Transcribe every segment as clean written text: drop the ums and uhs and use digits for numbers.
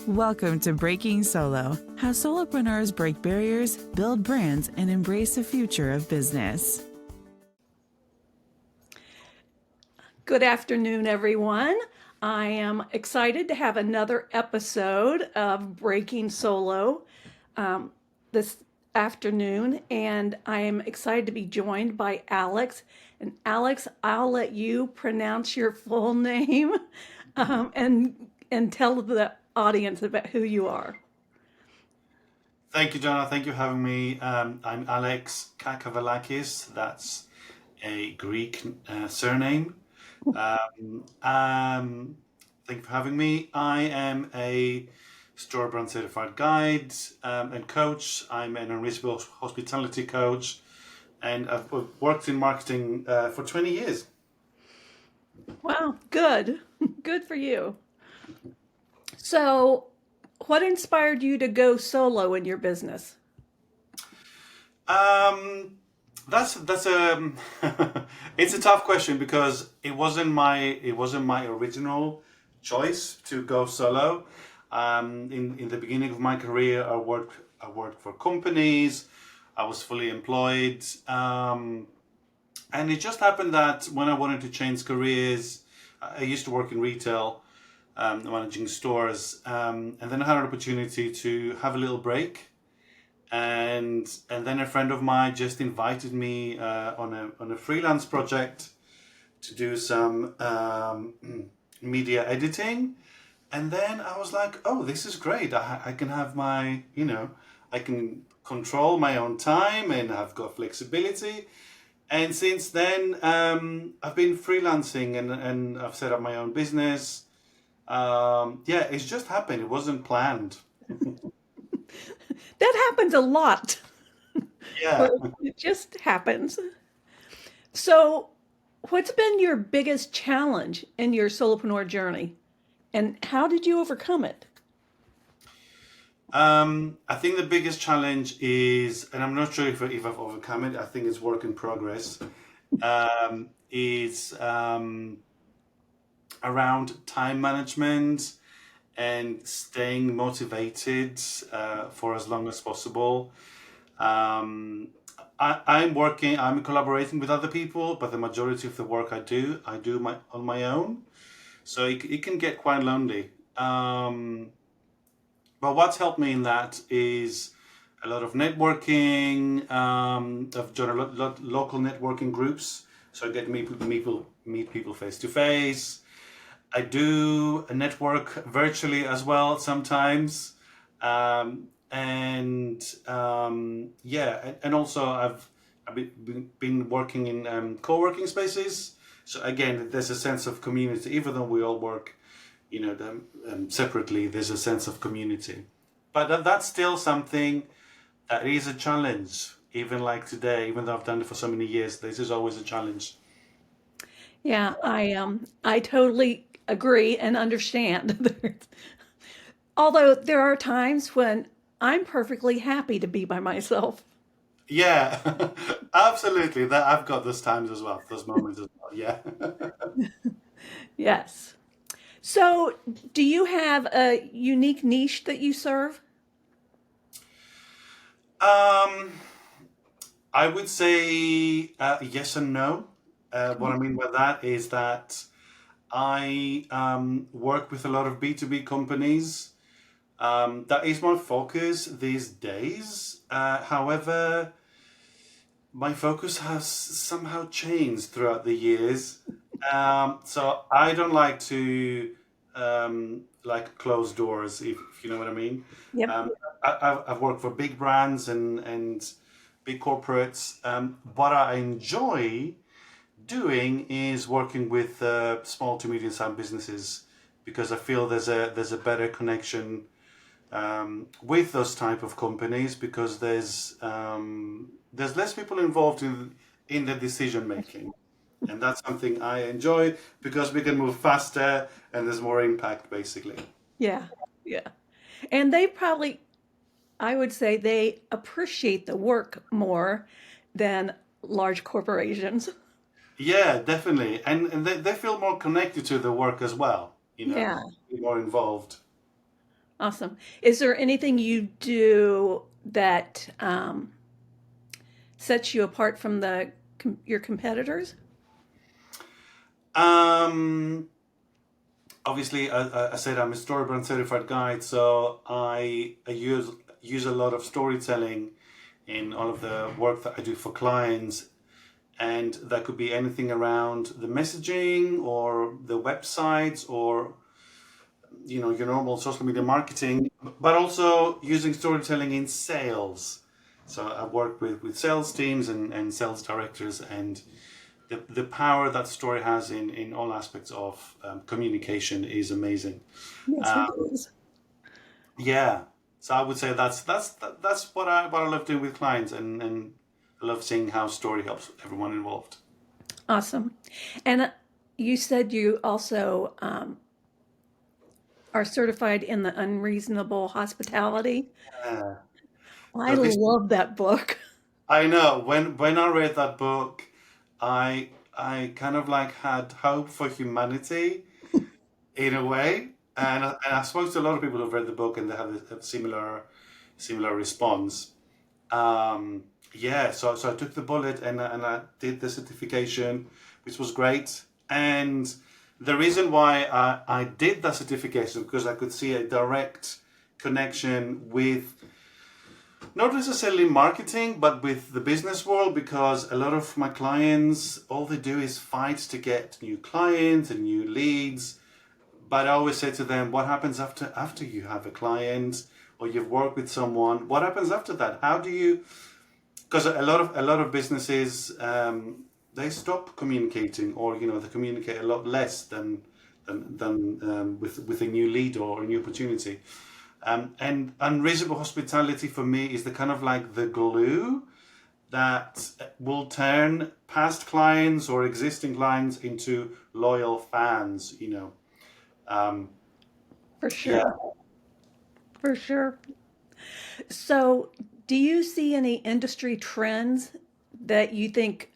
Welcome to Breaking Solo, how solopreneurs break barriers, build brands, and embrace the future of business. Good afternoon, everyone. I am excited to have another episode of Breaking Solo this afternoon, and I am excited to be joined by Alex. And Alex, I'll let you pronounce your full name and tell the audience about who you are. Thank you, Donna. Thank you for having me. I'm Alex Kakavelakis. That's a Greek surname. Thank you for having me. I am a store brand certified guide and coach. I'm an unreachable hospitality coach, and I've worked in marketing for 20 years. Wow, good. Good for you. So, what inspired you to go solo in your business? That's a it's a tough question because it wasn't my original choice to go solo. In the beginning of my career, I worked for companies. I was fully employed, and it just happened that when I wanted to change careers, I used to work in retail, managing stores, and then I had an opportunity to have a little break. And then a friend of mine just invited me on a freelance project to do some media editing, and then I was like, oh, this is great. I can have my, I can control my own time, and I've got flexibility. And since then, I've been freelancing and I've set up my own business. It's just happened. It wasn't planned. That happens a lot. Yeah. It just happens. So, what's been your biggest challenge in your solopreneur journey, and how did you overcome it? I think the biggest challenge is, and I'm not sure if I've overcome it, I think it's work in progress, is around time management and staying motivated for as long as possible. I'm collaborating with other people, but the majority of the work I do on my own. So it can get quite lonely. But what's helped me in that is a lot of networking. I've joined a lot local networking groups, so I get to meet people face to face. I do a network virtually as well sometimes, and also I've been working in co-working spaces. So again, there's a sense of community, even though we all work, separately. There's a sense of community, but that's still something that is a challenge. Even like today, even though I've done it for so many years, this is always a challenge. Yeah, I totally agree and understand. Although there are times when I'm perfectly happy to be by myself. Yeah, absolutely. That I've got those times as well, those moments as well. Yeah. Yes. So, do you have a unique niche that you serve? I would say yes and no. What I mean by that is that I work with a lot of B2B companies. That is my focus these days. However, my focus has somehow changed throughout the years. So I don't like to like close doors, if you know what I mean. Yep. I've worked for big brands and big corporates. What I enjoy doing is working with small to medium-sized businesses because I feel there's a better connection with those type of companies because there's less people involved in the decision making, and that's something I enjoy because we can move faster and there's more impact basically. Yeah. Yeah. And they probably, I would say they appreciate the work more than large corporations. Yeah, definitely, and they feel more connected to the work as well. Yeah. More involved. Awesome. Is there anything you do that sets you apart from your competitors? Um, Obviously, I said I'm a storybrand certified guide, so I use a lot of storytelling in all of the work that I do for clients, and that could be anything around the messaging or the websites or your normal social media marketing, but also using storytelling in sales. So I work with sales teams and sales directors, and the power that story has in all aspects of communication is amazing. Yes, it is. Yeah, so I would say that's what I love doing with clients, and I love seeing how story helps everyone involved. Awesome. And you said you also are certified in the unreasonable hospitality. Yeah. I So this love that book. I know when I read that book, I kind of like had hope for humanity in a way, and I spoke to a lot of people who've read the book and they have a similar response. Yeah, so I took the bullet and I did the certification, which was great. And the reason why I did that certification because I could see a direct connection with not necessarily marketing, but with the business world, because a lot of my clients, all they do is fight to get new clients and new leads. But I always say to them, what happens after you have a client or you've worked with someone? What happens after that? How do you? Because a lot of businesses they stop communicating, or they communicate a lot less than with a new lead or a new opportunity. And unreasonable hospitality for me is the kind of like the glue that will turn past clients or existing clients into loyal fans. For Yeah. sure. For sure. So, do you see any industry trends that you think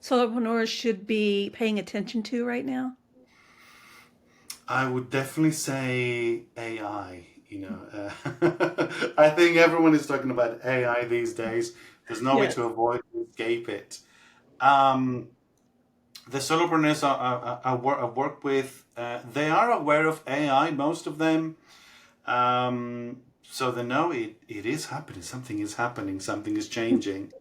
solopreneurs should be paying attention to right now? I would definitely say AI. I think everyone is talking about AI these days. There's no way Yes. to avoid it, escape it. Um, the solopreneurs I work with, they are aware of AI, most of them. So they know it is happening. Something is happening. Something is changing.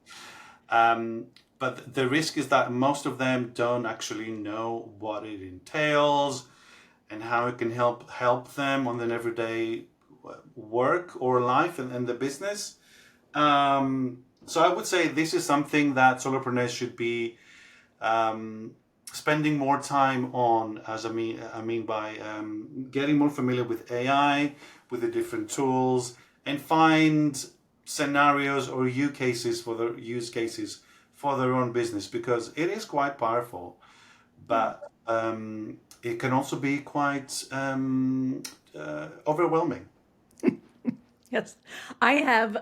Um, but the risk is that most of them don't actually know what it entails and how it can help them on an everyday work or life and the business. So I would say this is something that solopreneurs should be spending more time on, as I mean by getting more familiar with AI, with the different tools, and find scenarios or use cases for their own business, because it is quite powerful, but it can also be quite overwhelming. Yes. I have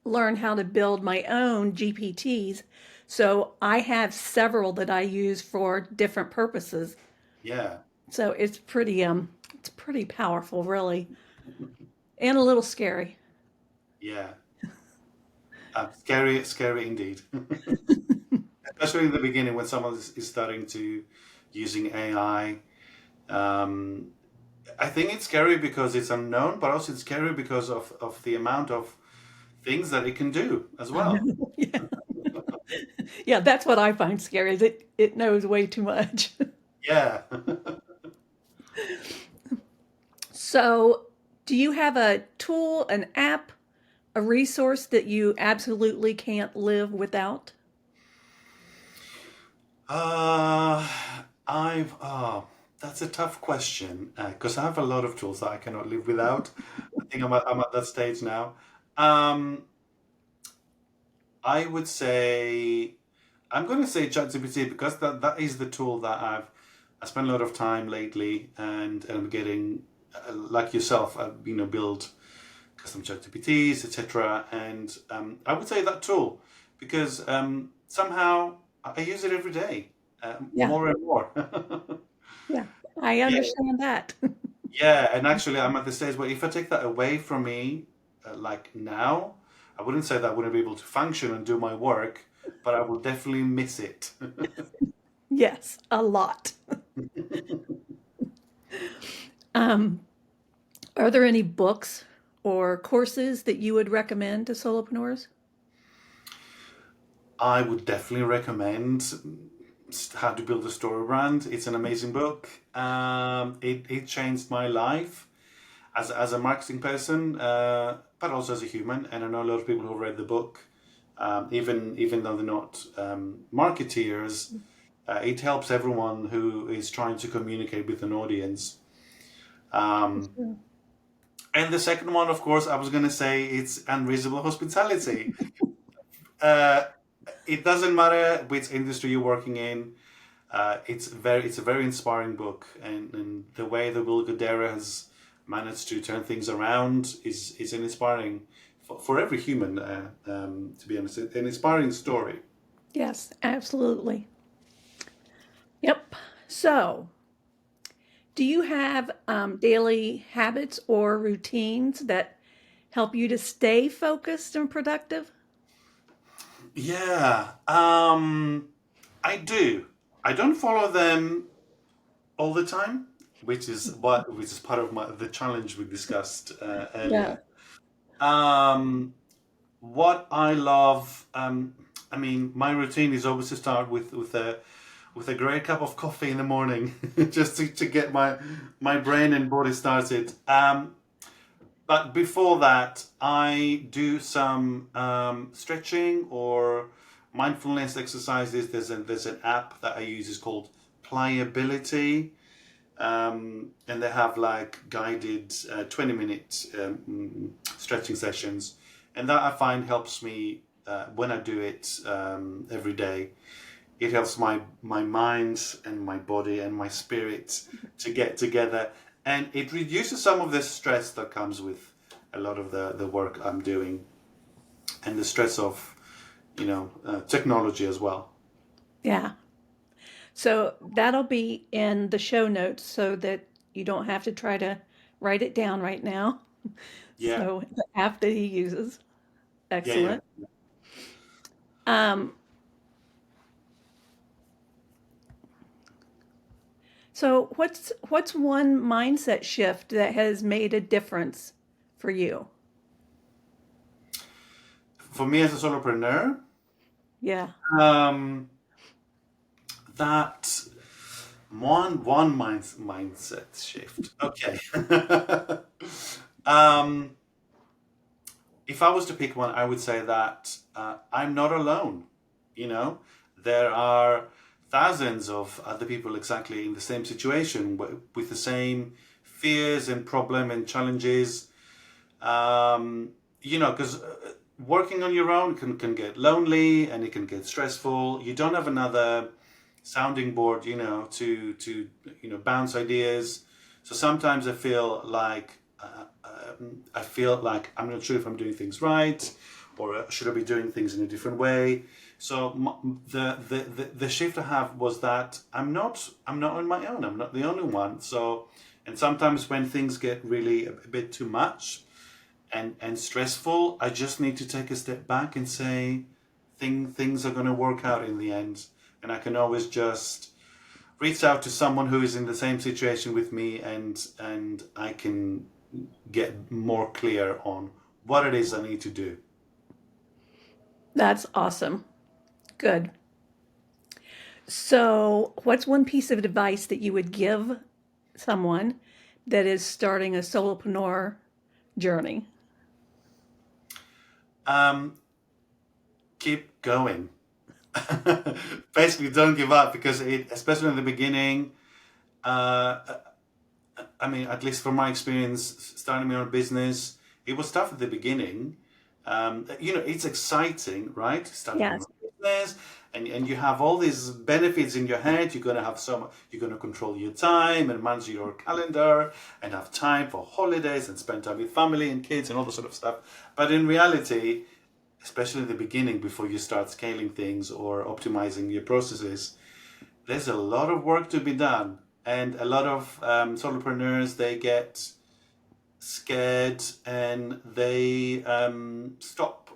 learned how to build my own GPTs. So I have several that I use for different purposes. Yeah, So it's pretty powerful, really, and a little scary. yeah. Scary indeed. Especially in the beginning when someone is starting to using AI. I think it's scary because it's unknown, but also it's scary because of the amount of things that it can do as I well. know. Yeah. Yeah, that's what I find scary is it knows way too much. Yeah. So, do you have a tool, an app, a resource that you absolutely can't live without? Uh, I've that's a tough question because I have a lot of tools that I cannot live without. I think I'm at that stage now. Um, I would say I'm going to say ChatGPT because that is the tool that I spent a lot of time lately, and I'm getting like yourself, build custom ChatGPTs, etc. And I would say that tool because somehow I use it every day, Yeah, more and more. yeah, I Yeah, understand that. Yeah, and actually, I'm at the stage where if I take that away from me, like now, I wouldn't say that I wouldn't be able to function and do my work, but I will definitely miss it. Yes, a lot. Um, are there any books or courses that you would recommend to solopreneurs? I would definitely recommend How to Build a Story Brand. It's an amazing book. It changed my life as a marketing person, but also as a human. And I know a lot of people who read the book, even though they're not marketeers. It helps everyone who is trying to communicate with an audience. Um, and the second one, of course, I was going to say it's Unreasonable Hospitality. Uh, it doesn't matter which industry you're working in. It's a very inspiring book, and the way that Will Godera has managed to turn things around is an inspiring for every human. To be honest, an inspiring story. Yes, absolutely. Yep. So, do you have daily habits or routines that help you to stay focused and productive? Yeah, I do. I don't follow them all the time, which is part of the challenge we discussed Yeah. earlier. Um, what I love, I mean, my routine is always to start with a great cup of coffee in the morning, just to get my brain and body started. But before that, I do some stretching or mindfulness exercises. There's an app that I use. It's called Pliability, and they have like guided 20-minute stretching sessions, and that I find helps me when I do it every day. It helps my mind and my body and my spirit to get together, and it reduces some of the stress that comes with a lot of the work I'm doing, and the stress of technology as well. Yeah. So that'll be in the show notes so that you don't have to try to write it down right now. Yeah, So the app that he uses. yeah, yeah. Excellent. Um, so what's one mindset shift that has made a difference for you? For me as a solopreneur, Yeah. um, that one mindset shift. Okay. um, if I was to pick one, I would say that I'm not alone. You know, there are thousands of other people exactly in the same situation with the same fears and problem and challenges. Because working on your own can get lonely and it can get stressful. You don't have another sounding board, to bounce ideas. So sometimes I feel like I'm not sure if I'm doing things right, or should I be doing things in a different way. So the shift I have was that I'm not on my own. I'm not the only one. So, and sometimes when things get really a bit too much and stressful, I just need to take a step back and say things are going to work out in the end, and I can always just reach out to someone who is in the same situation with me, and I can get more clear on what it is I need to do. That's awesome. Good. So, what's one piece of advice that you would give someone that is starting a solopreneur journey? Um, Keep going. Basically, don't give up, because especially in the beginning, uh, I mean, at least from my experience starting my own business, it was tough at the beginning. It's exciting, right? Starting your Yes. own business, and you have all these benefits in your head. You're gonna control your time and manage your calendar and have time for holidays and spend time with family and kids and all that sort of stuff. But in reality, especially in the beginning, before you start scaling things or optimizing your processes, there's a lot of work to be done. And a lot of solopreneurs, they get scared and they stop,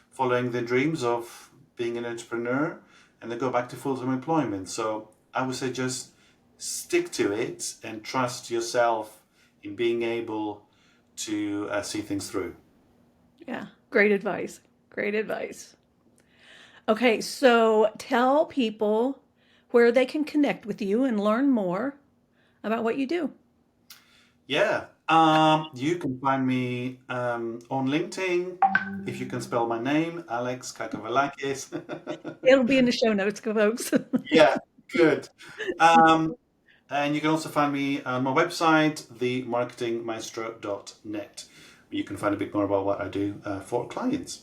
following their dreams of being an entrepreneur, and they go back to full-time employment. So I would say just stick to it and trust yourself in being able to see things through. Yeah, great advice. Great advice. Okay, so tell people where they can connect with you and learn more about what you do. Yeah, you can find me on LinkedIn, if you can spell my name, Alex Kakavelakis. It'll be in the show notes, folks. Yeah, good. And you can also find me on my website, themarketingmaestro.net. You can find a bit more about what I do for clients.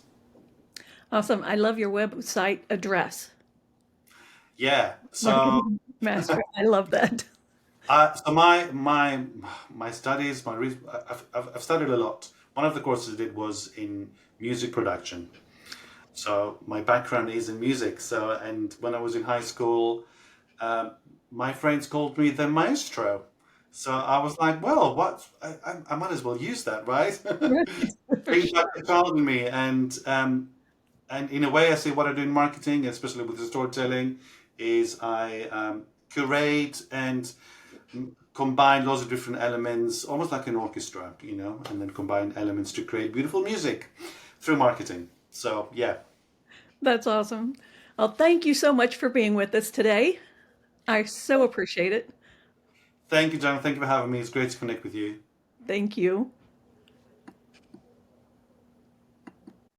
Awesome. I love your website address. Yeah, so Marketing Master. I love that. so my studies, I've studied a lot. One of the courses I did was in music production. So my background is in music. So, and when I was in high school, my friends called me the maestro. So I was like, well, I might as well use that, right? Brings back the child in me, and in a way, I see what I do in marketing, especially with the storytelling, is I curate and combine lots of different elements, almost like an orchestra, and then combine elements to create beautiful music through marketing. So yeah. That's awesome. Well, thank you so much for being with us today. I so appreciate it. Thank you, John. Thank you for having me. It's great to connect with you. Thank you.